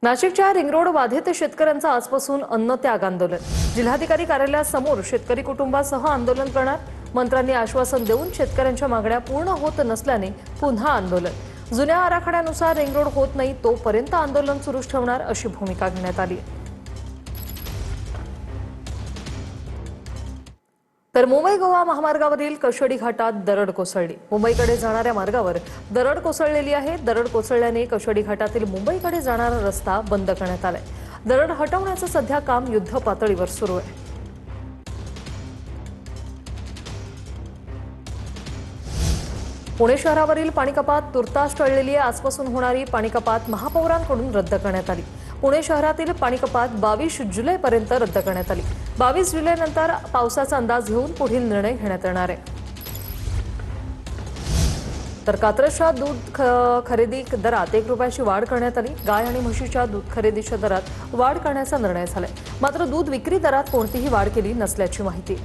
नाशिकच्या ring road बाधित शेतकऱ्यांचा आजपासून अन्नत्याग आंदोलन। जिल्हाधिकारी कार्यालयासमोर शेतकरी कुटुंबासह आंदोलन करणार। मंत्र्यांनी आश्वासन देऊन शेतकऱ्यांच्या मागण्या पूर्ण होत नसल्याने पुन्हा आंदोलन। जुन्या आराखड्यानुसार रिंग रोड होत नाही तोपर्यंत आंदोलन सुरूच ठेवणार अशी भूमिका घेण्यात आली। तर मुंबई गोवा महामार्गावरील कशेडी घाटात दरड कोसळली। मुंबईकडे जाणाऱ्या मार्गावर दरड कोसळलेली आहे। दरड कोसळल्याने कशेडी घाटातील मुंबईकडे जाणारा रस्ता बंद करण्यात आलाय। दरड हटवण्याचं सध्या काम युद्ध पातळीवर सुरू आहे। पुणे शहरावरील पाणीकपात तुर्तास टळलेली आहे। आजपासून होणारी पाणीकपात महापौरांकडून रद्द करण्यात आली। पुणे शहरातील पाणीकपात 22 जुलैपर्यंत रद्द करण्यात आली। 22 जुलैनंतर पावसाचा अंदाज घेऊन पुढील निर्णय घेण्यात येणार आहे। तर कात्रजच्या दूध खरेदी दरात 1 रुपयाची वाढ करण्यात आली। गाय आणि म्हशीच्या दूध खरेदीच्या दरात वाढ करण्याचा निर्णय झालाय। मात्र दूध विक्री दरात कोणतीही वाढ केली नसल्याची माहिती।